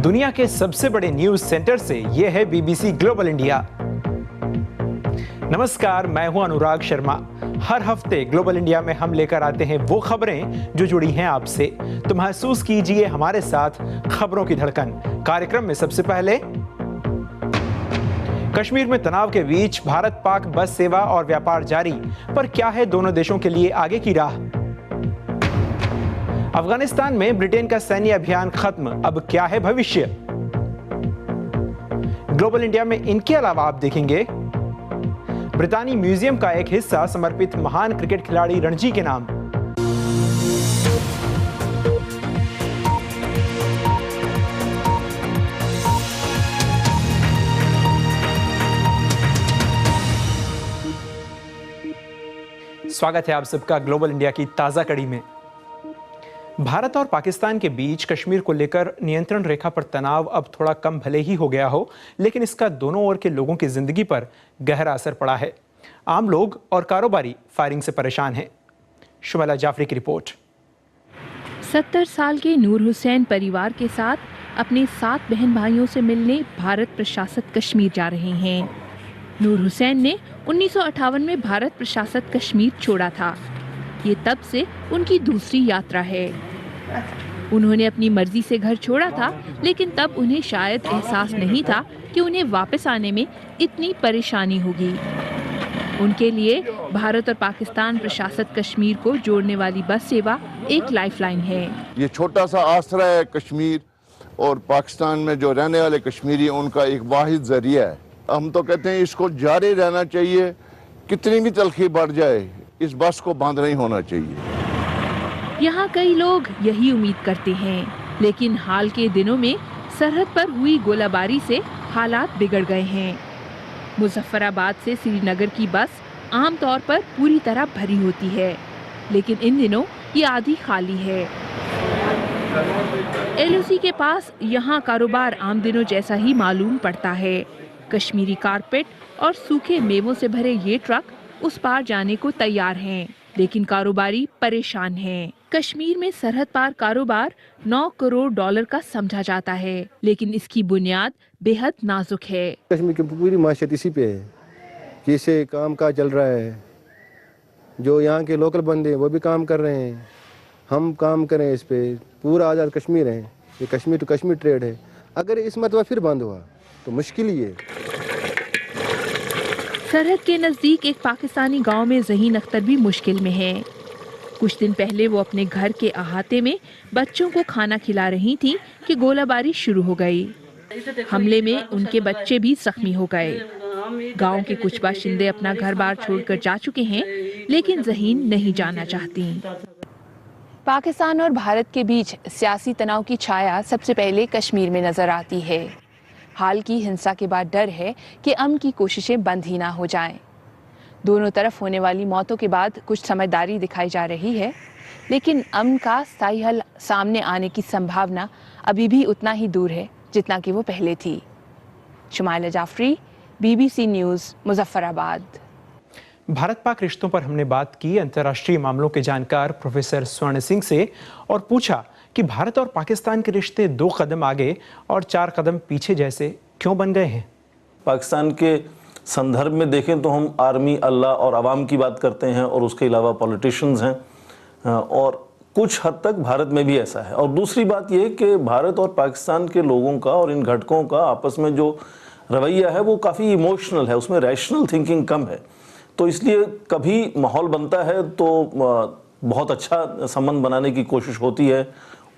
दुनिया के सबसे बड़े न्यूज सेंटर से यह है बीबीसी ग्लोबल इंडिया। नमस्कार, मैं हूं अनुराग शर्मा। हर हफ्ते ग्लोबल इंडिया में हम लेकर आते हैं वो खबरें जो जुड़ी हैं आपसे, तो महसूस कीजिए हमारे साथ खबरों की धड़कन। कार्यक्रम में सबसे पहले कश्मीर में तनाव के बीच भारत पाक बस सेवा और व्यापार जारी, पर क्या है दोनों देशों के लिए आगे की राह। अफगानिस्तान में ब्रिटेन का सैन्य अभियान खत्म, अब क्या है भविष्य। ग्लोबल इंडिया में इनके अलावा आप देखेंगे ब्रिटानी म्यूजियम का एक हिस्सा समर्पित महान क्रिकेट खिलाड़ी रणजी के नाम। स्वागत है आप सबका ग्लोबल इंडिया की ताजा कड़ी में। भारत और पाकिस्तान के बीच कश्मीर को लेकर नियंत्रण रेखा पर तनाव अब थोड़ा कम भले ही हो गया हो, लेकिन इसका दोनों ओर के लोगों की जिंदगी पर गहरा असर पड़ा है। आम लोग और कारोबारी फायरिंग से परेशान हैं। शुमैला जाफरी की रिपोर्ट। 70 साल के नूर हुसैन परिवार के साथ अपने 7 बहन भाइयों से मिलने भारत प्रशासित कश्मीर जा रहे हैं। नूर हुसैन ने 1958 में भारत प्रशासित कश्मीर छोड़ा था। ये तब से उनकी दूसरी यात्रा है। उन्होंने अपनी मर्जी से घर छोड़ा था, लेकिन तब उन्हें शायद एहसास नहीं था कि उन्हें वापस आने में इतनी परेशानी होगी। उनके लिए भारत और पाकिस्तान प्रशासित कश्मीर को जोड़ने वाली बस सेवा एक लाइफलाइन है। ये छोटा सा आसरा है कश्मीर, और पाकिस्तान में जो रहने वाले कश्मीरी उनका एक वाहिद जरिया है। हम तो कहते हैं इसको जारी रहना चाहिए, कितनी भी तलखी बढ़ जाए इस बस को बंद नहीं होना चाहिए। यहाँ कई लोग यही उम्मीद करते हैं, लेकिन हाल के दिनों में सरहद पर हुई गोलाबारी से हालात बिगड़ गए हैं। मुजफ्फराबाद से श्रीनगर की बस आमतौर पर पूरी तरह भरी होती है, लेकिन इन दिनों ये आधी खाली है। एलओसी के पास यहाँ कारोबार आम दिनों जैसा ही मालूम पड़ता है। कश्मीरी कारपेट और सूखे मेवों से भरे ये ट्रक उस पार जाने को तैयार हैं, लेकिन कारोबारी परेशान हैं। कश्मीर में सरहद पार कारोबार $9 करोड़ का समझा जाता है, लेकिन इसकी बुनियाद बेहद नाजुक है। कश्मीर की पूरी माशियत इसी पे है कि इससे काम काज चल रहा है। जो यहाँ के लोकल बंदे हैं वो भी काम कर रहे हैं, हम काम करें इस पे। पूरा आज़ाद कश्मीर है, ये कश्मीर टू कश्मीर ट्रेड है। अगर इस मरतबा फिर बंद हुआ तो मुश्किल ही है। सरहद के नजदीक एक पाकिस्तानी गांव में ज़हीन अख्तर भी मुश्किल में है। कुछ दिन पहले वो अपने घर के अहाते में बच्चों को खाना खिला रही थी कि गोलाबारी शुरू हो गई। हमले में उनके बच्चे भी जख्मी हो गए। गांव के कुछ बाशिंदे अपना घर बार छोड़कर जा चुके हैं, लेकिन ज़हीन नहीं जाना चाहती। पाकिस्तान और भारत के बीच सियासी तनाव की छाया सबसे पहले कश्मीर में नजर आती है। हाल की हिंसा के बाद डर है कि अमन की कोशिशें बंद ही ना हो जाएं। दोनों तरफ होने वाली मौतों के बाद कुछ समझदारी दिखाई जा रही है, लेकिन अमन का स्थायी हल सामने आने की संभावना अभी भी उतना ही दूर है जितना कि वो पहले थी। Shumaila Jafri, BBC news, Muzaffarabad. भारत पाक रिश्तों पर हमने बात की अंतर्राष्ट्रीय मामलों के जानकार प्रोफेसर स्वर्ण सिंह से और पूछा कि भारत और पाकिस्तान के रिश्ते 2 कदम आगे और 4 कदम पीछे जैसे क्यों बन गए हैं। पाकिस्तान के संदर्भ में देखें तो हम आर्मी, अल्लाह और आवाम की बात करते हैं, और उसके अलावा पॉलिटिशियंस हैं, और कुछ हद तक भारत में भी ऐसा है। और दूसरी बात यह कि भारत और पाकिस्तान के लोगों का और इन घटकों का आपस में जो रवैया है वो काफ़ी इमोशनल है, उसमें रैशनल थिंकिंग कम है। तो इसलिए कभी माहौल बनता है तो बहुत अच्छा संबंध बनाने की कोशिश होती है,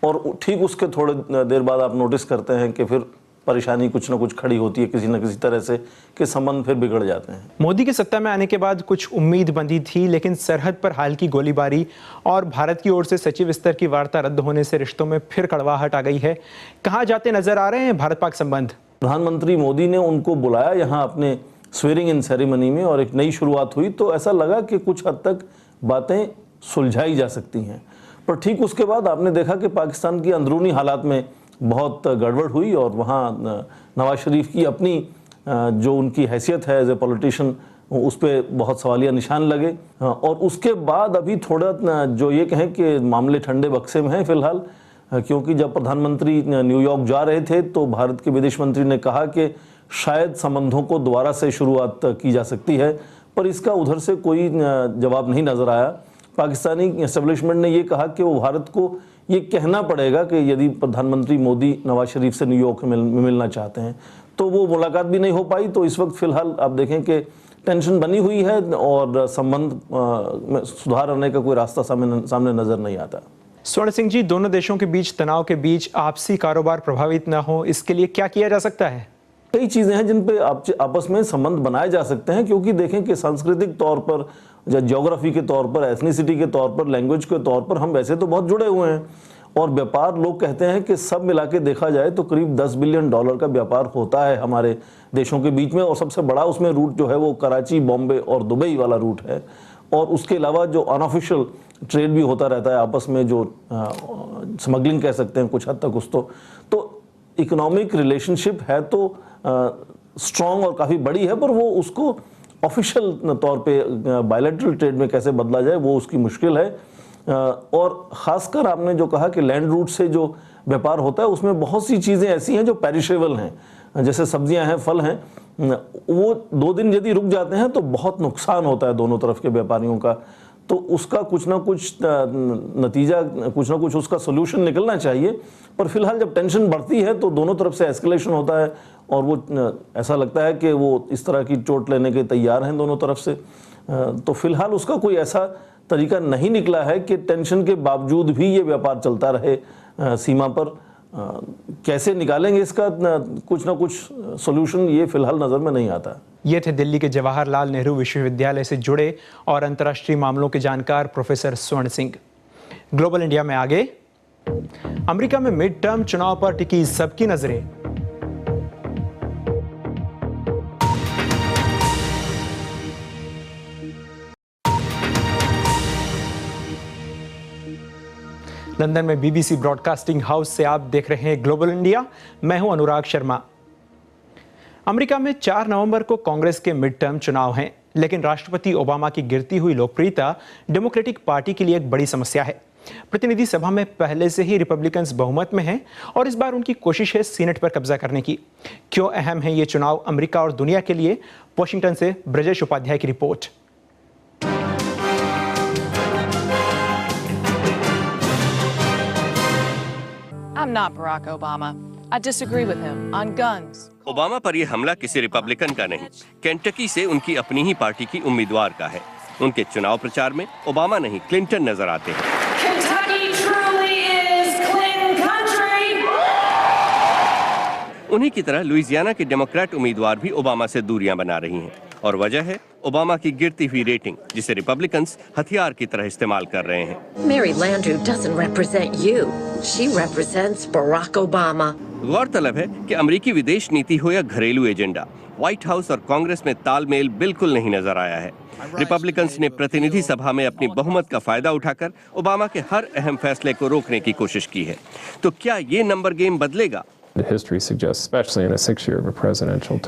और ठीक उसके थोड़े देर बाद आप नोटिस करते हैं कि फिर परेशानी कुछ ना कुछ खड़ी होती है किसी न किसी तरह से, कि संबंध फिर बिगड़ जाते हैं। मोदी के सत्ता में आने के बाद कुछ उम्मीद बंधी थी, लेकिन सरहद पर हाल की गोलीबारी और भारत की ओर से सचिव स्तर की वार्ता रद्द होने से रिश्तों में फिर कड़वाहट आ गई है। कहाँ जाते नजर आ रहे हैं भारत पाक संबंध। प्रधानमंत्री मोदी ने उनको बुलाया यहाँ अपने स्वेरिंग इन सेरेमनी में, और एक नई शुरुआत हुई, तो ऐसा लगा कि कुछ हद तक बातें सुलझाई जा सकती हैं। पर ठीक उसके बाद आपने देखा कि पाकिस्तान की अंदरूनी हालात में बहुत गड़बड़ हुई, और वहाँ नवाज शरीफ की अपनी जो उनकी हैसियत है एज ए पॉलिटिशियन, उस पर बहुत सवालिया निशान लगे। और उसके बाद अभी थोड़ा जो ये कहें कि मामले ठंडे बक्से में हैं फिलहाल, क्योंकि जब प्रधानमंत्री न्यूयॉर्क जा रहे थे तो भारत के विदेश मंत्री ने कहा कि शायद संबंधों को दोबारा से शुरुआत की जा सकती है, पर इसका उधर से कोई जवाब नहीं नज़र आया। पाकिस्तानी एस्टेब्लिशमेंट ने ये कहा कि वो भारत को ये कहना पड़ेगा कि यदि प्रधानमंत्री मोदी नवाज शरीफ से न्यूयॉर्क में मिलना चाहते हैं तो वो मुलाकात भी नहीं हो पाई। तो इस वक्त फ़िलहाल आप देखें कि टेंशन बनी हुई है और संबंध में सुधार आने का कोई रास्ता सामने नज़र नहीं आता। स्वर्ण सिंह जी, दोनों देशों के बीच तनाव के बीच आपसी कारोबार प्रभावित न हो, इसके लिए क्या किया जा सकता है? कई चीज़ें हैं जिन पे आपस में संबंध बनाए जा सकते हैं, क्योंकि देखें कि सांस्कृतिक तौर पर या ज्योग्राफी के तौर पर, एथनिसिटी के तौर पर, लैंग्वेज के तौर पर हम वैसे तो बहुत जुड़े हुए हैं। और व्यापार, लोग कहते हैं कि सब मिला के देखा जाए तो करीब $10 बिलियन का व्यापार होता है हमारे देशों के बीच में, और सबसे बड़ा उसमें रूट जो है वो कराची, बॉम्बे और दुबई वाला रूट है। और उसके अलावा जो अनऑफिशियल ट्रेड भी होता रहता है आपस में, जो स्मगलिंग कह सकते हैं कुछ हद तक उसको। तो इकोनॉमिक रिलेशनशिप है तो स्ट्रॉन्ग और काफ़ी बड़ी है, पर वो उसको ऑफिशियल तौर पे बायलैटरल ट्रेड में कैसे बदला जाए वो उसकी मुश्किल है। और ख़ासकर आपने जो कहा कि लैंड रूट से जो व्यापार होता है उसमें बहुत सी चीज़ें ऐसी हैं जो पेरिशेबल हैं, जैसे सब्जियां हैं, फल हैं, वो 2 दिन यदि रुक जाते हैं तो बहुत नुकसान होता है दोनों तरफ के व्यापारियों का। तो उसका कुछ ना कुछ नतीजा, कुछ ना कुछ उसका सोल्यूशन निकलना चाहिए। पर फिलहाल जब टेंशन बढ़ती है तो दोनों तरफ से एस्केलेशन होता है और वो ऐसा लगता है कि वो इस तरह की चोट लेने के तैयार हैं दोनों तरफ से। तो फिलहाल उसका कोई ऐसा तरीका नहीं निकला है कि टेंशन के बावजूद भी ये व्यापार चलता रहे सीमा पर। कैसे निकालेंगे इसका कुछ ना कुछ सोल्यूशन, ये फिलहाल नज़र में नहीं आता। ये थे दिल्ली के जवाहरलाल नेहरू विश्वविद्यालय से जुड़े और अंतर्राष्ट्रीय मामलों के जानकार प्रोफेसर स्वर्ण सिंह। ग्लोबल इंडिया में आगे, अमेरिका में मिड टर्म चुनाव पर टिकी सबकी नजरें। लंदन में बीबीसी ब्रॉडकास्टिंग हाउस से आप देख रहे हैं ग्लोबल इंडिया। मैं हूं अनुराग शर्मा। अमेरिका में 4 नवंबर को कांग्रेस के मिड टर्म चुनाव हैं, लेकिन राष्ट्रपति ओबामा की गिरती हुई लोकप्रियता डेमोक्रेटिक पार्टी के लिए एक बड़ी समस्या है। प्रतिनिधि सभा में पहले से ही रिपब्लिकन्स बहुमत में हैं और इस बार उनकी कोशिश है सीनेट पर कब्जा करने की। क्यों अहम है ये चुनाव अमेरिका और दुनिया के लिए? वॉशिंगटन से ब्रजेश उपाध्याय की report. I'm not Barack Obama. I disagree with him on guns. Obama पर यह हमला किसी रिपब्लिकन का नहीं, केंटकी से उनकी अपनी ही पार्टी की उम्मीदवार का है। उनके चुनाव प्रचार में ओबामा नहीं, क्लिंटन नजर आते हैं। Kentucky truly is Clinton country. उन्हीं की तरह लुइसियाना के डेमोक्रेट उम्मीदवार भी ओबामा से दूरियां बना रही हैं, और वजह है ओबामा की गिरती हुई रेटिंग, जिसे रिपब्लिकन्स हथियार की तरह इस्तेमाल कर रहे हैं। Mary Landrieu doesn't represent you. She represents Barack Obama. गौरतलब है कि अमेरिकी विदेश नीति हो या घरेलू एजेंडा, व्हाइट हाउस और कांग्रेस में तालमेल बिल्कुल नहीं नजर आया है। रिपब्लिकन्स ने प्रतिनिधि सभा में अपनी बहुमत का फायदा उठाकर ओबामा के हर अहम फैसले को रोकने की कोशिश की है। तो क्या ये नंबर गेम बदलेगा?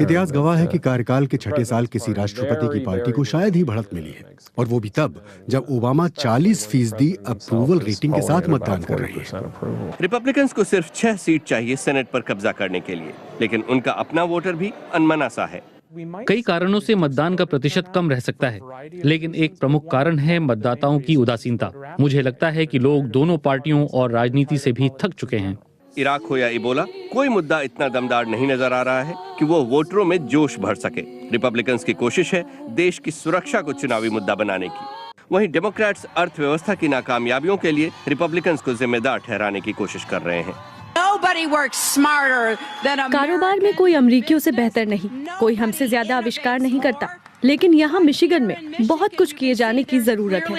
इतिहास गवाह है कि कार्यकाल के छठे साल किसी राष्ट्रपति की पार्टी को शायद ही बढ़त मिली है, और वो भी तब जब ओबामा 40% अप्रूवल रेटिंग के साथ मतदान कर रहे हैं। रिपब्लिकन्स को सिर्फ 6 सीट चाहिए सेनेट पर कब्जा करने के लिए, लेकिन उनका अपना वोटर भी अनमना सा है। कई कारणों से मतदान का प्रतिशत कम रह सकता है, लेकिन एक प्रमुख कारण है मतदाताओं की उदासीनता। मुझे लगता है कि लोग दोनों पार्टियों और राजनीति से भी थक चुके हैं। इराक हो या इबोला, कोई मुद्दा इतना दमदार नहीं नजर आ रहा है कि वो वोटरों में जोश भर सके। रिपब्लिकन्स की कोशिश है देश की सुरक्षा को चुनावी मुद्दा बनाने की। वहीं डेमोक्रेट्स अर्थव्यवस्था की नाकामयाबियों के लिए रिपब्लिकन्स को जिम्मेदार ठहराने की कोशिश कर रहे हैं। कारोबार में कोई अमेरिकियों से बेहतर नहीं, कोई हमसे ज्यादा आविष्कार नहीं करता, लेकिन यहाँ मिशिगन में बहुत कुछ किए जाने की जरूरत है।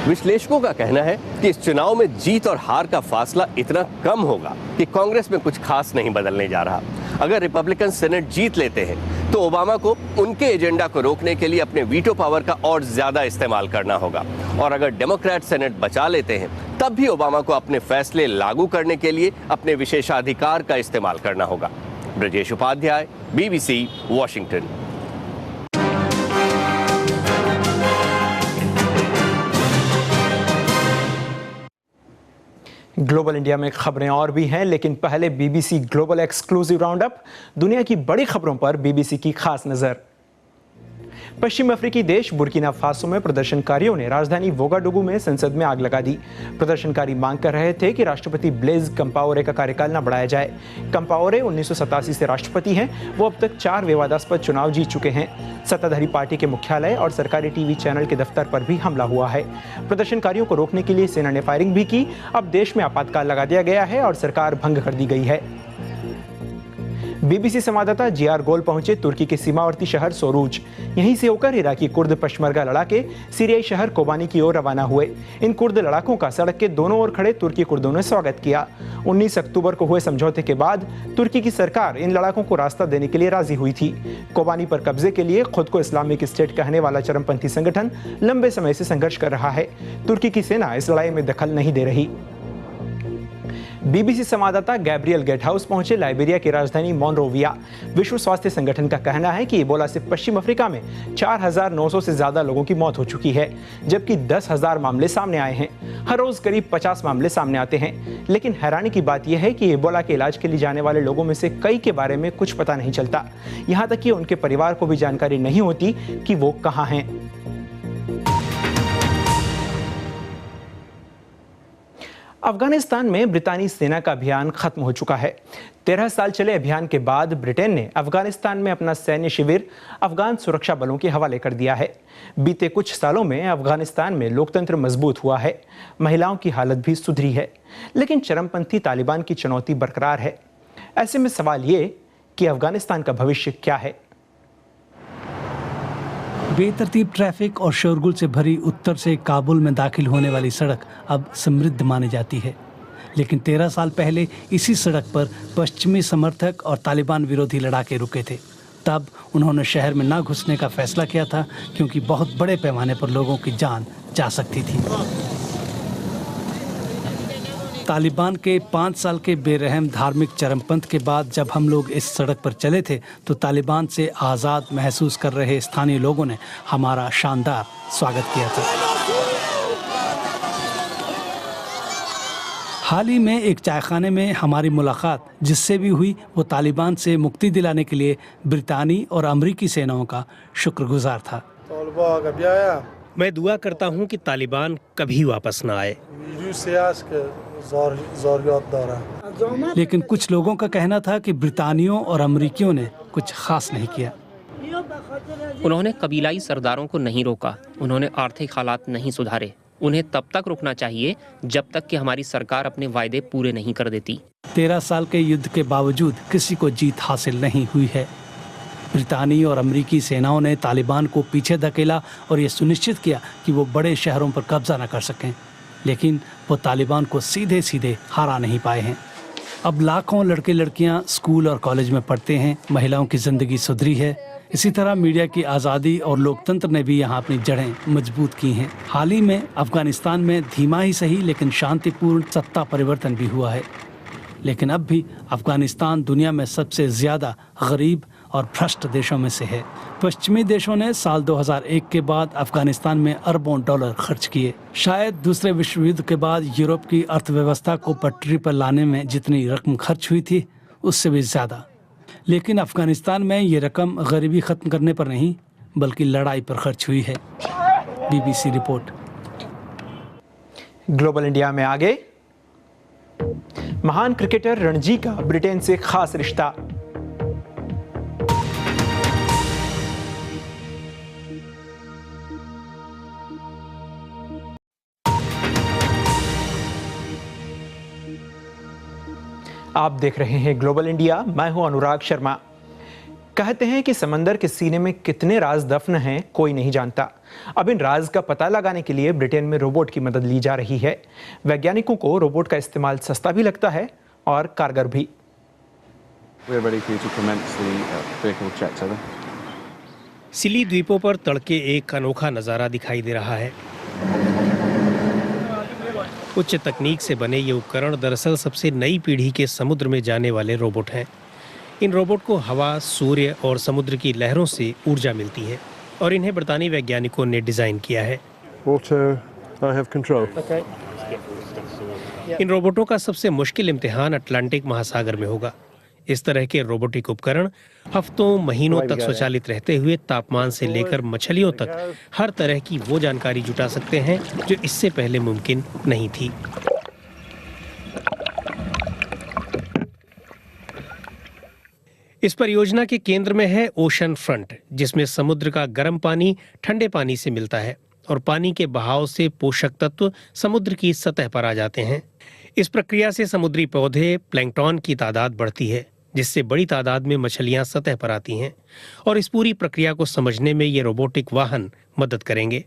विश्लेषकों का कहना है कि इस चुनाव में जीत और हार का फासला इतना कम होगा कि कांग्रेस में कुछ खास नहीं बदलने जा रहा। अगर रिपब्लिकन सेनेट जीत लेते हैं तो ओबामा को उनके एजेंडा को रोकने के लिए अपने वीटो पावर का और ज्यादा इस्तेमाल करना होगा, और अगर डेमोक्रेट सेनेट बचा लेते हैं तब भी ओबामा को अपने फैसले लागू करने के लिए अपने विशेषाधिकार का इस्तेमाल करना होगा। Brajesh Upadhyay, BBC, Washington. Global India में खबरें और भी हैं, लेकिन पहले BBC global exclusive round up, दुनिया की बड़ी खबरों पर बीबीसी की खास नजर। पश्चिम अफ्रीकी देश बुर्किना फासो में प्रदर्शनकारियों ने राजधानी वोगाडुगु में संसद में आग लगा दी। प्रदर्शनकारी मांग कर रहे थे कि राष्ट्रपति ब्लेज कंपाओरे का कार्यकाल न बढ़ाया जाए। कंपाओरे 1987 से राष्ट्रपति हैं। वो अब तक 4 विवादास्पद चुनाव जीत चुके हैं। सत्ताधारी पार्टी के मुख्यालय और सरकारी टीवी चैनल के दफ्तर पर भी हमला हुआ है। प्रदर्शनकारियों को रोकने के लिए सेना ने फायरिंग भी की। अब देश में आपातकाल लगा दिया गया है और सरकार भंग कर दी गई है। बीबीसी संवाददाता जीआर गोल पहुंचे तुर्की के सीमावर्ती शहर सोरूज। यहीं से होकर इराकी कुर्द पश्मर्गा लड़ाके सीरियाई शहर कोबानी की ओर रवाना हुए। इन कुर्द लड़ाकों का सड़क के दोनों ओर खड़े तुर्की कुर्दों ने स्वागत किया। 19 अक्टूबर को हुए समझौते के बाद तुर्की की सरकार इन लड़ाकों को रास्ता देने के लिए राजी हुई थी। कोबानी पर कब्जे के लिए खुद को इस्लामिक स्टेट कहने वाला चरमपंथी संगठन लंबे समय से संघर्ष कर रहा है। तुर्की की सेना इस लड़ाई में दखल नहीं दे रही। बीबीसी संवाददाता गैब्रियल गेटहाउस पहुंचे लाइबेरिया की राजधानी मोनरोविया। विश्व स्वास्थ्य संगठन का कहना है कि इबोला से पश्चिम अफ्रीका में 4,900 से ज्यादा लोगों की मौत हो चुकी है, जबकि 10,000 मामले सामने आए हैं। हर रोज करीब 50 मामले सामने आते हैं। लेकिन हैरानी की बात यह है कि इबोला के इलाज के लिए जाने वाले लोगों में से कई के बारे में कुछ पता नहीं चलता। यहाँ तक कि उनके परिवार को भी जानकारी नहीं होती कि वो कहाँ हैं। अफगानिस्तान में ब्रितानी सेना का अभियान खत्म हो चुका है। 13 साल चले अभियान के बाद ब्रिटेन ने अफगानिस्तान में अपना सैन्य शिविर अफगान सुरक्षा बलों के हवाले कर दिया है। बीते कुछ सालों में अफगानिस्तान में लोकतंत्र मजबूत हुआ है, महिलाओं की हालत भी सुधरी है, लेकिन चरमपंथी तालिबान की चुनौती बरकरार है। ऐसे में सवाल ये कि अफगानिस्तान का भविष्य क्या है। बेतरतीब ट्रैफिक और शोरगुल से भरी उत्तर से काबुल में दाखिल होने वाली सड़क अब समृद्ध मानी जाती है, लेकिन 13 साल पहले इसी सड़क पर पश्चिमी समर्थक और तालिबान विरोधी लड़ाके रुके थे। तब उन्होंने शहर में ना घुसने का फैसला किया था, क्योंकि बहुत बड़े पैमाने पर लोगों की जान जा सकती थी। तालिबान के 5 साल के बेरहम धार्मिक चरमपंथ के बाद जब हम लोग इस सड़क पर चले थे तो तालिबान से आज़ाद महसूस कर रहे स्थानीय लोगों ने हमारा शानदार स्वागत किया था। हाल ही में एक चायखाने में हमारी मुलाकात जिससे भी हुई वो तालिबान से मुक्ति दिलाने के लिए ब्रितानी और अमरीकी सेनाओं का शुक्रगुजार था। मैं दुआ करता हूं कि तालिबान कभी वापस न आए। लेकिन कुछ लोगों का कहना था कि ब्रितानियों और अमरीकियों ने कुछ खास नहीं किया। उन्होंने कबीलाई सरदारों को नहीं रोका, उन्होंने आर्थिक हालात नहीं सुधारे। उन्हें तब तक रुकना चाहिए जब तक कि हमारी सरकार अपने वायदे पूरे नहीं कर देती। 13 साल के युद्ध के बावजूद किसी को जीत हासिल नहीं हुई है। ब्रितानी और अमरीकी सेनाओं ने तालिबान को पीछे धकेला और ये सुनिश्चित किया कि वो बड़े शहरों पर कब्जा न कर सकें, लेकिन वो तालिबान को सीधे सीधे हरा नहीं पाए हैं। अब लाखों लड़के लड़कियां स्कूल और कॉलेज में पढ़ते हैं, महिलाओं की ज़िंदगी सुधरी है। इसी तरह मीडिया की आज़ादी और लोकतंत्र ने भी यहाँ अपनी जड़ें मजबूत की हैं। हाल ही में अफगानिस्तान में धीमा ही सही लेकिन शांतिपूर्ण सत्ता परिवर्तन भी हुआ है, लेकिन अब भी अफगानिस्तान दुनिया में सबसे ज़्यादा गरीब और भ्रष्ट देशों में से है। पश्चिमी देशों ने साल 2001 के बाद अफगानिस्तान में अरबों डॉलर खर्च किए। शायद दूसरे विश्व युद्ध के बाद यूरोप की अर्थव्यवस्था को पटरी पर लाने में जितनी रकम खर्च हुई थी उससे भी ज़्यादा। लेकिन अफगानिस्तान में ये रकम गरीबी ख़त्म करने पर नहीं बल्कि लड़ाई पर खर्च हुई है। BBC report. ग्लोबल इंडिया में आगे, महान क्रिकेटर रणजी का ब्रिटेन से खास रिश्ता। आप देख रहे हैं ग्लोबल इंडिया, मैं हूं अनुराग शर्मा। कहते हैं कि समंदर के सीने में कितने राज दफन हैं कोई नहीं जानता। अब इन राज का पता लगाने के लिए ब्रिटेन में रोबोट की मदद ली जा रही है। वैज्ञानिकों को रोबोट का इस्तेमाल सस्ता भी लगता है और कारगर भी। सिली द्वीपों पर तड़के एक अनोखा नज़ारा दिखाई दे रहा है। उच्च तकनीक से बने ये उपकरण दरअसल सबसे नई पीढ़ी के समुद्र में जाने वाले रोबोट हैं। इन रोबोट को हवा, सूर्य और समुद्र की लहरों से ऊर्जा मिलती है और इन्हें ब्रितानी वैज्ञानिकों ने डिज़ाइन किया है। इन रोबोटों का सबसे मुश्किल इम्तिहान अटलांटिक महासागर में होगा। इस तरह के रोबोटिक उपकरण हफ्तों महीनों तक स्वचालित रहते हुए तापमान से लेकर मछलियों तक हर तरह की वो जानकारी जुटा सकते हैं जो इससे पहले मुमकिन नहीं थी। इस परियोजना के केंद्र में है ओशन फ्रंट, जिसमें समुद्र का गर्म पानी ठंडे पानी से मिलता है और पानी के बहाव से पोषक तत्व समुद्र की सतह पर आ जाते हैं। इस प्रक्रिया से समुद्री पौधे प्लैंकटन की तादाद बढ़ती है, जिससे बड़ी तादाद में मछलियां सतह पर आती हैं और इस पूरी प्रक्रिया को समझने में ये रोबोटिक वाहन मदद करेंगे।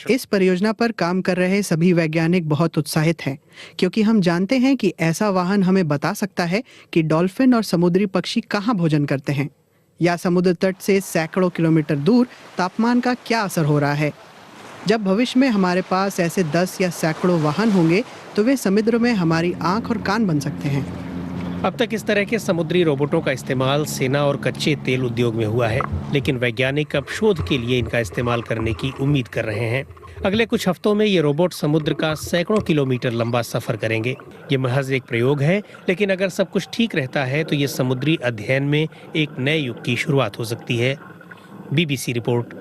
इस परियोजना पर काम कर रहे सभी वैज्ञानिक बहुत उत्साहित हैं, क्योंकि हम जानते हैं कि ऐसा वाहन हमें बता सकता है कि डॉल्फिन और समुद्री पक्षी कहाँ भोजन करते हैं या समुद्र तट से सैकड़ों किलोमीटर दूर तापमान का क्या असर हो रहा है। जब भविष्य में हमारे पास ऐसे 10 या सैकड़ों वाहन होंगे तो वे समुद्र में हमारी आंख और कान बन सकते हैं। अब तक इस तरह के समुद्री रोबोटों का इस्तेमाल सेना और कच्चे तेल उद्योग में हुआ है, लेकिन वैज्ञानिक अब शोध के लिए इनका इस्तेमाल करने की उम्मीद कर रहे हैं। अगले कुछ हफ्तों में ये रोबोट समुद्र का सैकड़ों किलोमीटर लंबा सफर करेंगे। ये महज एक प्रयोग है, लेकिन अगर सब कुछ ठीक रहता है तो ये समुद्री अध्ययन में एक नए युग की शुरुआत हो सकती है। BBC report.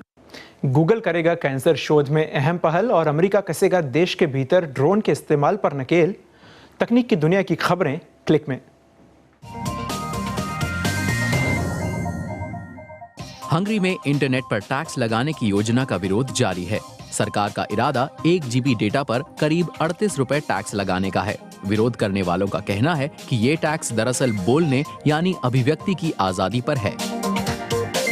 गूगल करेगा कैंसर शोध में अहम पहल और अमेरिका कसेगा देश के भीतर ड्रोन के इस्तेमाल पर नकेल। तकनीक की दुनिया की खबरें क्लिक में। हंगरी में इंटरनेट पर टैक्स लगाने की योजना का विरोध जारी है। सरकार का इरादा 1 GB डेटा पर करीब 38 रुपए टैक्स लगाने का है। विरोध करने वालों का कहना है कि ये टैक्स दरअसल बोलने यानी अभिव्यक्ति की आजादी पर है।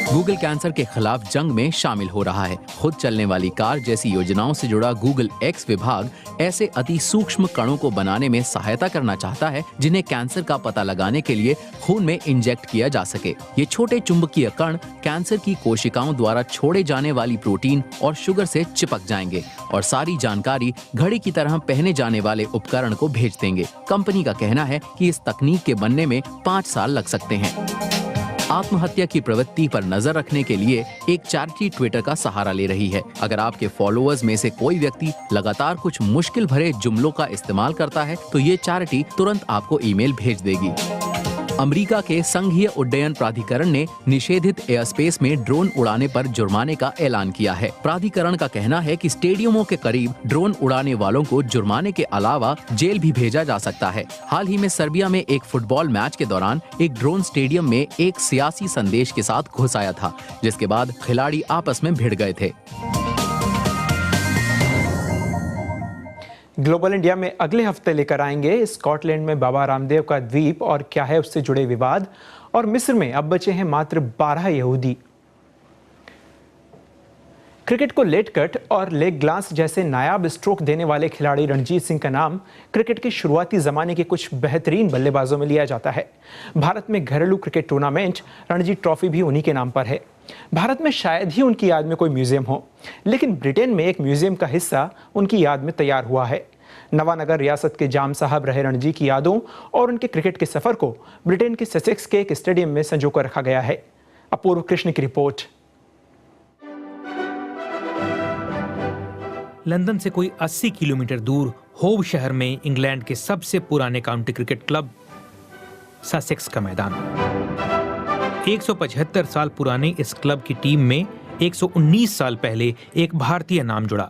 गूगल कैंसर के खिलाफ जंग में शामिल हो रहा है। खुद चलने वाली कार जैसी योजनाओं से जुड़ा गूगल एक्स विभाग ऐसे अति सूक्ष्म कणों को बनाने में सहायता करना चाहता है जिन्हें कैंसर का पता लगाने के लिए खून में इंजेक्ट किया जा सके। ये छोटे चुंबकीय कण कैंसर की कोशिकाओं द्वारा छोड़े जाने वाली प्रोटीन और शुगर से चिपक जाएंगे और सारी जानकारी घड़ी की तरह पहने जाने वाले उपकरण को भेज देंगे। कंपनी का कहना है कि इस तकनीक के बनने में 5 साल लग सकते हैं। आत्महत्या की प्रवृत्ति पर नजर रखने के लिए एक चैरिटी ट्विटर का सहारा ले रही है। अगर आपके फॉलोअर्स में से कोई व्यक्ति लगातार कुछ मुश्किल भरे जुमलों का इस्तेमाल करता है तो ये चैरिटी तुरंत आपको ईमेल भेज देगी। अमेरिका के संघीय उड्डयन प्राधिकरण ने निषेधित एयरस्पेस में ड्रोन उड़ाने पर जुर्माने का ऐलान किया है। प्राधिकरण का कहना है कि स्टेडियमों के करीब ड्रोन उड़ाने वालों को जुर्माने के अलावा जेल भी भेजा जा सकता है। हाल ही में सर्बिया में एक फुटबॉल मैच के दौरान एक ड्रोन स्टेडियम में एक सियासी संदेश के साथ घुस आया था, जिसके बाद खिलाड़ी आपस में भिड़ गए थे। ग्लोबल इंडिया में अगले हफ्ते लेकर आएंगे स्कॉटलैंड में बाबा रामदेव का द्वीप और क्या है उससे जुड़े विवाद, और मिस्र में अब बचे हैं मात्र 12 यहूदी। क्रिकेट को लेट कट और लेग ग्लांस जैसे नायाब स्ट्रोक देने वाले खिलाड़ी रणजीत सिंह का नाम क्रिकेट के शुरुआती जमाने के कुछ बेहतरीन बल्लेबाजों में लिया जाता है। भारत में घरेलू क्रिकेट टूर्नामेंट रणजी ट्रॉफी भी उन्हीं के नाम पर है। भारत में शायद ही उनकी याद में कोई म्यूजियम हो, लेकिन ब्रिटेन में एक म्यूजियम का हिस्सा उनकी याद में तैयार हुआ है। नवानगर रियासत के जाम साहब रहे रणजी की यादों और उनके क्रिकेट के सफर को ब्रिटेन के ससेक्स के एक स्टेडियम में संजोकर रखा गया है। अपूर्व कृष्ण की रिपोर्ट। लंदन से कोई 80 किलोमीटर दूर होव शहर में इंग्लैंड के सबसे पुराने काउंटी क्रिकेट क्लब ससेक्स का मैदान। 175 साल पुराने इस क्लब की टीम में 119 साल पहले एक भारतीय नाम जुड़ा,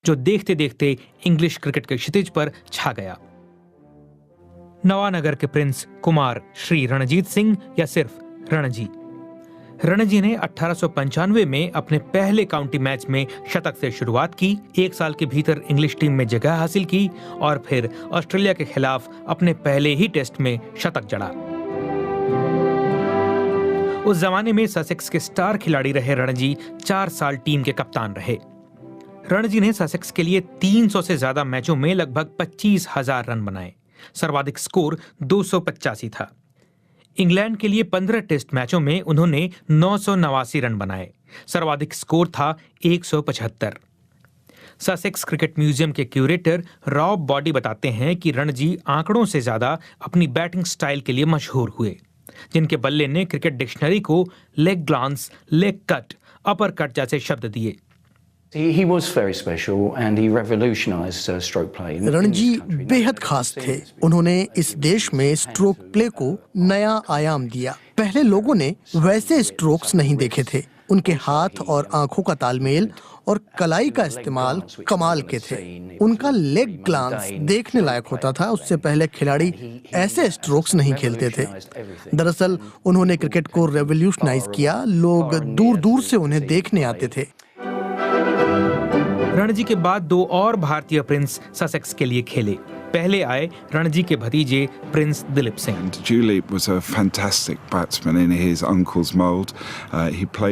जो देखते देखते इंग्लिश क्रिकेट के क्षितिज पर छा गया। नवानगर के प्रिंस कुमार श्री रणजीत सिंह या सिर्फ रणजी। रणजी ने 1895 में अपने पहले काउंटी मैच में शतक से शुरुआत की, 1 साल के भीतर इंग्लिश टीम में जगह हासिल की और फिर ऑस्ट्रेलिया के खिलाफ अपने पहले ही टेस्ट में शतक जड़ा। उस जमाने में ससेक्स के स्टार खिलाड़ी रहे रणजी 4 साल टीम के कप्तान रहे। रणजी ने ससेक्स के लिए 300 से ज्यादा मैचों में लगभग 25,000 रन बनाए। सर्वाधिक स्कोर 285 था। इंग्लैंड के लिए 15 टेस्ट मैचों में उन्होंने 989 रन बनाए। सर्वाधिक स्कोर था 175। ससेक्स क्रिकेट म्यूजियम के क्यूरेटर रॉब बॉडी बताते हैं कि रणजी आंकड़ों से ज्यादा अपनी बैटिंग स्टाइल के लिए मशहूर हुए, जिनके बल्ले ने क्रिकेट डिक्शनरी को leg glance, leg cut, upper cut जैसे शब्द दिए। He was very special and he revolutionized stroke play. Ranji बेहद खास थे। उन्होंने इस देश में स्ट्रोक प्ले को नया आयाम दिया। पहले लोगों ने वैसे स्ट्रोक्स नहीं देखे थे। उनके हाथ और आंखों का तालमेल और कलाई का इस्तेमाल कमाल के थे। उनका लेग ग्लांस देखने लायक होता था। उससे पहले खिलाड़ी ऐसे स्ट्रोक्स नहीं खेलते थे। दरअसल उन्होंने क्रिकेट को रेवोल्यूशनाइज किया। लोग दूर दूर से उन्हें देखने आते थे। रणजी के बाद दो और भारतीय प्रिंस ससेक्स के लिए खेले। पहले आए रणजी के भतीजे प्रिंस दिलीप सिंह।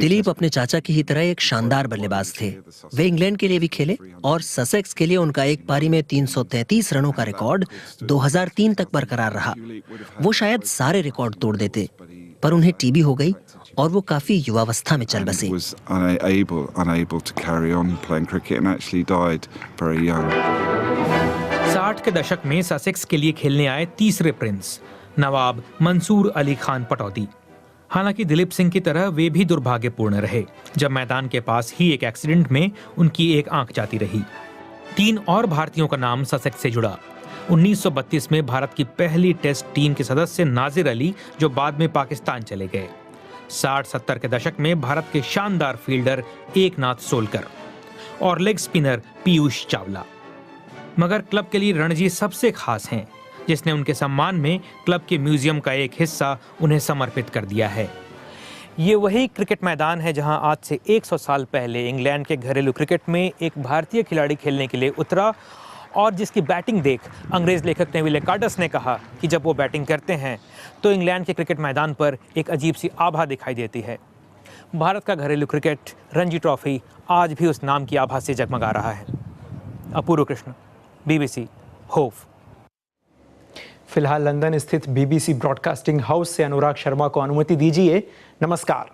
दिलीप अपने चाचा की ही तरह एक शानदार बल्लेबाज थे। वे इंग्लैंड के लिए भी खेले और ससेक्स के लिए उनका एक पारी में 333 रनों का रिकॉर्ड 2003 तक बरकरार रहा। वो शायद सारे रिकॉर्ड तोड़ देते, पर उन्हें टीबी हो गई और वो काफी युवावस्था में चल बसे। 60 के दशक में ससेक्स के लिए खेलने आए तीसरे प्रिंस नवाब मंसूर अली खान पटौदी। हालांकि दिलीप सिंह की तरह वे भी दुर्भाग्यपूर्ण रहे जब मैदान के पास ही एक एक्सीडेंट में उनकी एक आंख जाती रही। 3 और भारतीयों का नाम ससेक्स से जुड़ा। 1932 में भारत की पहली टेस्ट टीम के सदस्य नाजिर अली, जो बाद में पाकिस्तान चले गए। 60-70 के दशक में भारत के शानदार फील्डर एकनाथ सोलकर और लेग स्पिनर पीयूष चावला। मगर क्लब के लिए रणजी सबसे खास हैं, जिसने उनके सम्मान में क्लब के म्यूजियम का एक हिस्सा उन्हें समर्पित कर दिया है। ये वही क्रिकेट मैदान है जहां आज से 100 साल पहले इंग्लैंड के घरेलू क्रिकेट में एक भारतीय खिलाड़ी खेलने के लिए उतरा और जिसकी बैटिंग देख अंग्रेज लेखक नेविल कार्टस ने कहा कि जब वो बैटिंग करते हैं तो इंग्लैंड के क्रिकेट मैदान पर एक अजीब सी आभा दिखाई देती है। भारत का घरेलू क्रिकेट रणजी ट्रॉफी आज भी उस नाम की आभा से जगमगा रहा है। अपूर्व कृष्ण, BBC, होव। फिलहाल लंदन स्थित BBC ब्रॉडकास्टिंग हाउस से अनुराग शर्मा को अनुमति दीजिए। नमस्कार।